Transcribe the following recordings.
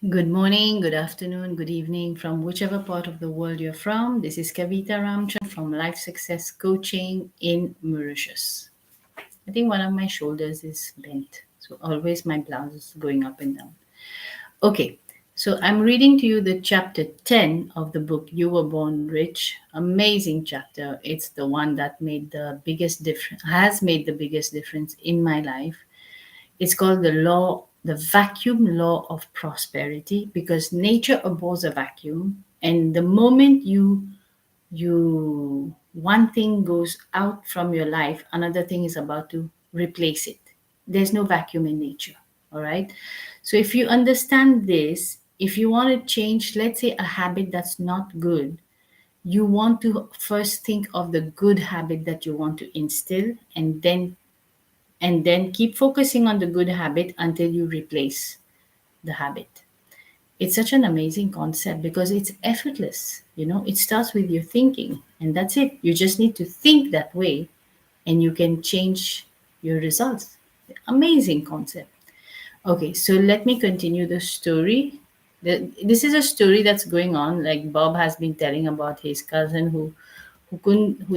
Good morning, good afternoon, good evening from whichever part of the world you're from. This is Kavita Ramchand from Life Success Coaching in Mauritius. I think one of my shoulders is bent, so always my blouse is going up and down. Okay, so I'm reading to you the chapter 10 of the book You Were Born Rich. Amazing chapter. It's the one that made the biggest difference, has made the biggest difference in my life. It's called the vacuum law of prosperity because nature abhors a vacuum. And the moment you one thing goes out from your life, another thing is about to replace it. There's no vacuum in nature. All right. So if you understand this, if you want to change, let's say a habit that's not good, you want to first think of the good habit that you want to instill and then keep focusing on the good habit until you replace the habit. It's such an amazing concept because it's effortless. It starts with your thinking, and that's it. You just need to think that way, and you can change your results. Amazing concept. Okay, so let me continue the story. This is a story that's going on, like Bob has been telling about his cousin who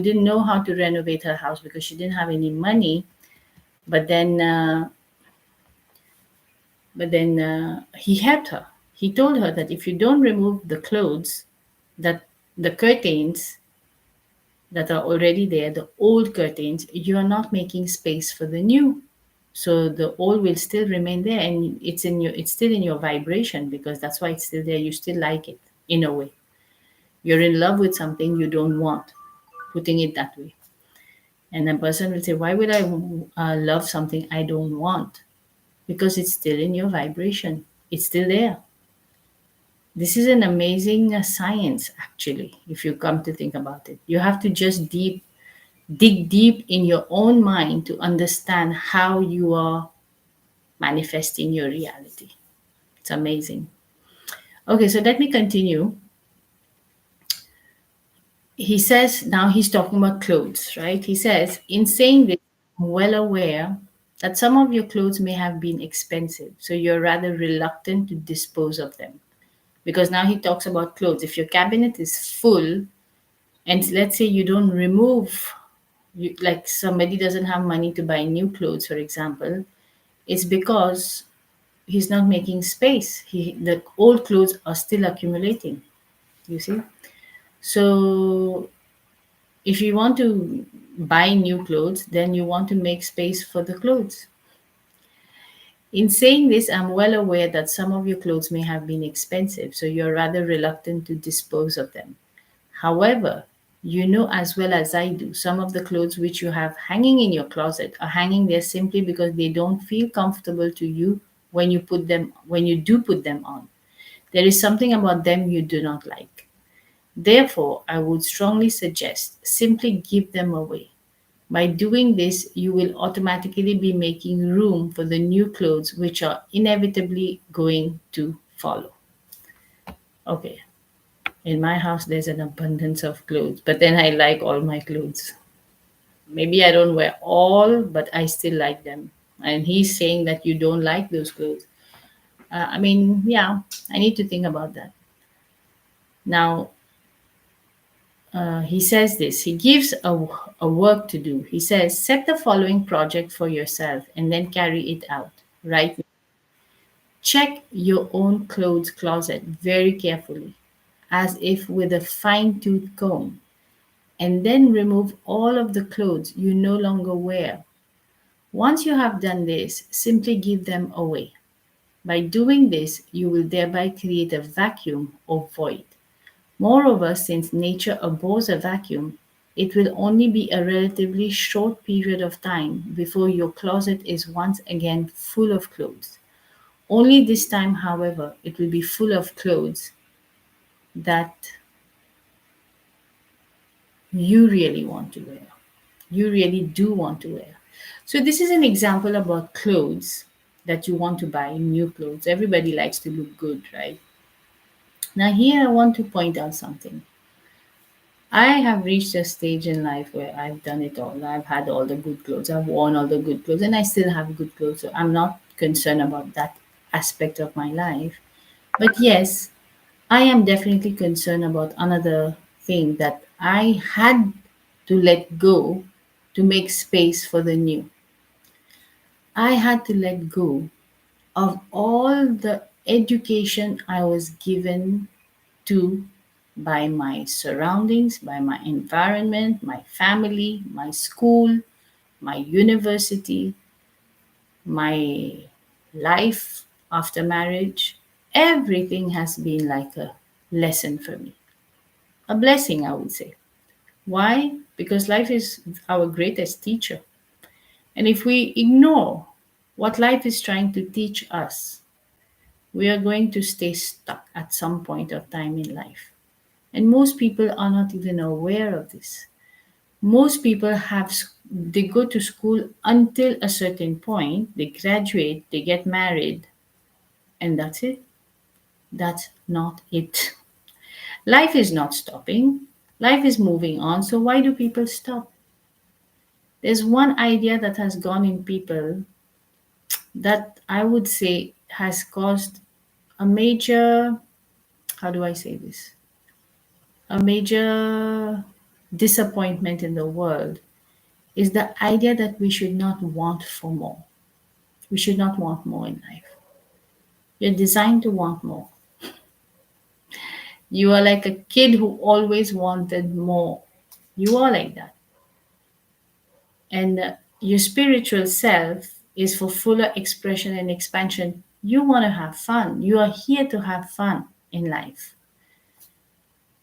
didn't know how to renovate her house because she didn't have any money. But then he helped her. He told her that if you don't remove the clothes, that the curtains that are already there, the old curtains, you are not making space for the new. So the old will still remain there, and it's still in your vibration because that's why it's still there. You still like it in a way. You're in love with something you don't want, putting it that way. And a person will say, "Why would I love something I don't want?" Because it's still in your vibration. It's still there. This is an amazing science, actually, if you come to think about it. You have to just dig deep in your own mind to understand how you are manifesting your reality. It's amazing. Okay, so let me continue. He says, now he's talking about clothes, right? He says, in saying this, I'm well aware that some of your clothes may have been expensive, so you're rather reluctant to dispose of them. Because now he talks about clothes. If your cabinet is full, and let's say you don't remove, like somebody doesn't have money to buy new clothes, for example, it's because he's not making space. The old clothes are still accumulating, you see. So if you want to buy new clothes, then you want to make space for the clothes. In saying this, I'm well aware that some of your clothes may have been expensive, so you're rather reluctant to dispose of them. However, you know as well as I do, some of the clothes which you have hanging in your closet are hanging there simply because they don't feel comfortable to you when you do put them on. There is something about them you do not like. Therefore, I would strongly suggest simply give them away. By doing this, you will automatically be making room for the new clothes which are inevitably going to follow. Okay, in my house, there's an abundance of clothes, but then I like all my clothes. Maybe I don't wear all, but I still like them. And he's saying that you don't like those clothes. I mean, yeah, I need to think about that. Now, he says this. He gives a work to do. He says, set the following project for yourself and then carry it out. Right? Check your own clothes closet very carefully, as if with a fine tooth comb, and then remove all of the clothes you no longer wear. Once you have done this, simply give them away. By doing this, you will thereby create a vacuum or void. Moreover, since nature abhors a vacuum, it will only be a relatively short period of time before your closet is once again full of clothes. Only this time, however, it will be full of clothes that you really want to wear. You really do want to wear. So, this is an example about clothes that you want to buy, new clothes. Everybody likes to look good, right? Now, here I want to point out something. I have reached a stage in life where I've done it all. I've had all the good clothes, I've worn all the good clothes, and I still have good clothes. So, I'm not concerned about that aspect of my life. But yes, I am definitely concerned about another thing that I had to let go to make space for the new. I had to let go of all the education I was given to by my surroundings, by my environment, my family, my school, my university, my life after marriage. Everything has been like a lesson for me, a blessing, I would say. Why? Because life is our greatest teacher. And if we ignore what life is trying to teach us, we are going to stay stuck at some point of time in life. And most people are not even aware of this. Most people they go to school until a certain point, they graduate, they get married, and that's it. That's not it. Life is not stopping. Life is moving on. So why do people stop? There's one idea that has gone in people that I would say has caused a major, how do I say this? A major disappointment in the world is the idea that we should not want for more. We should not want more in life. You're designed to want more. You are like a kid who always wanted more. You are like that. And your spiritual self is for fuller expression and expansion. You want to have fun. You are here to have fun in life.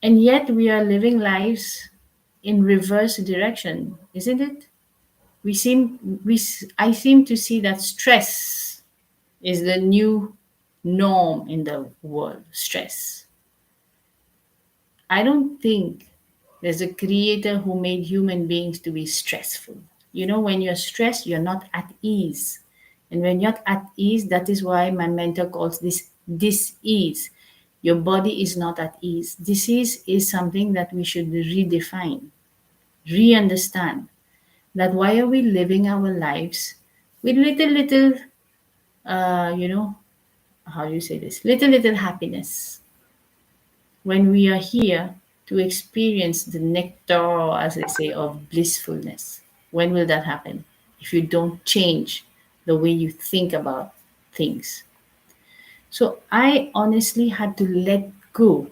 And yet we are living lives in reverse direction, isn't it? I seem to see that stress is the new norm in the world. Stress. I don't think there's a creator who made human beings to be stressful. You know, when you're stressed, you're not at ease. And when you're not at ease, that is why my mentor calls this dis-ease. Your body is not at ease. Disease is something that we should redefine, re-understand. That why are we living our lives with little, you know, how do you say this? Little happiness when we are here to experience the nectar, as they say, of blissfulness. When will that happen? If you don't change the way you think about things. So I honestly had to let go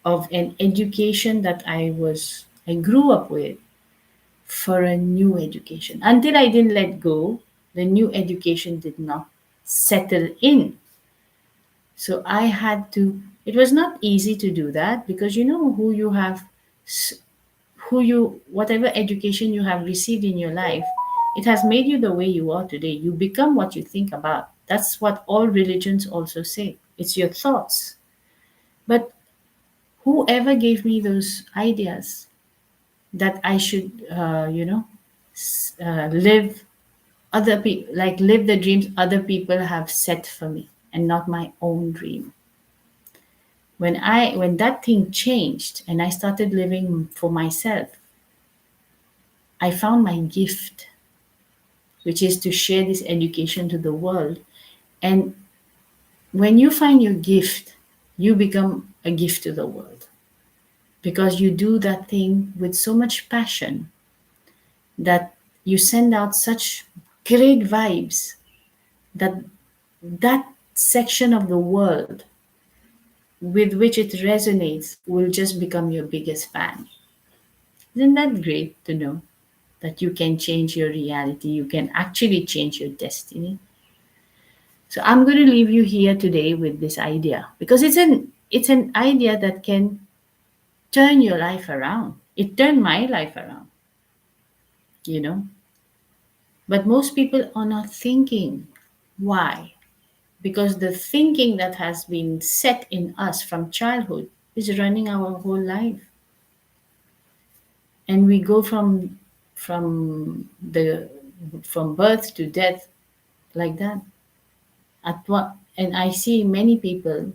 of an education that I grew up with for a new education. Until I didn't let go, the new education did not settle in. So I had to, it was not easy to do that because you know who you have, whatever education you have received in your life, it has made you the way you are today. You become what you think about. That's what all religions also say. It's your thoughts. But whoever gave me those ideas that I should, live live the dreams other people have set for me and not my own dream. When that thing changed and I started living for myself, I found my gift, which is to share this education to the world. And when you find your gift, you become a gift to the world because you do that thing with so much passion that you send out such great vibes that that section of the world with which it resonates will just become your biggest fan. Isn't that great to know that you can change your reality? You can actually change your destiny. So I'm going to leave you here today with this idea because it's an idea that can turn your life around. It turned my life around, you know. But most people are not thinking. Why? Because the thinking that has been set in us from childhood is running our whole life. And we go the from birth to death like that. At what and I see many people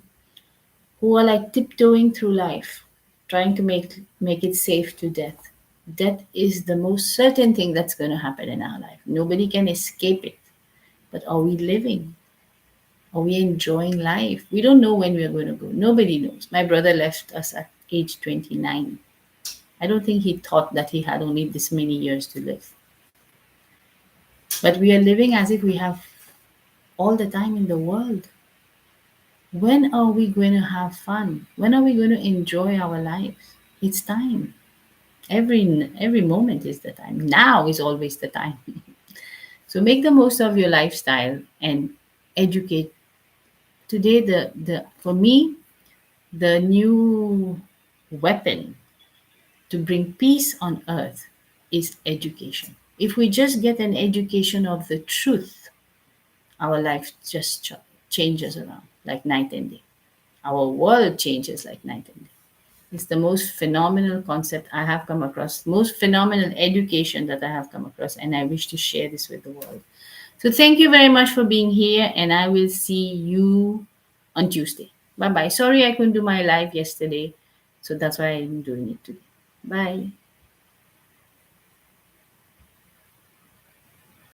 who are like tiptoeing through life, trying to make it safe to death. Death is the most certain thing that's going to happen in our life. Nobody can escape it. But are we living? Are we enjoying life? We don't know when we are going to go. Nobody knows. My brother left us at age 29. I don't think he thought that he had only this many years to live. But we are living as if we have all the time in the world. When are we going to have fun? When are we going to enjoy our lives? It's time. Every moment is the time. Now is always the time. So make the most of your lifestyle and educate. Today, the for me, the new weapon to bring peace on earth is education. If we just get an education of the truth, our life just changes around like night and day. Our world changes like night and day. It's the most phenomenal concept I have come across, most phenomenal education that I have come across, and I wish to share this with the world. So thank you very much for being here, and I will see you on Tuesday. Bye bye. Sorry I couldn't do my live yesterday, so that's why I'm doing it today. Bye.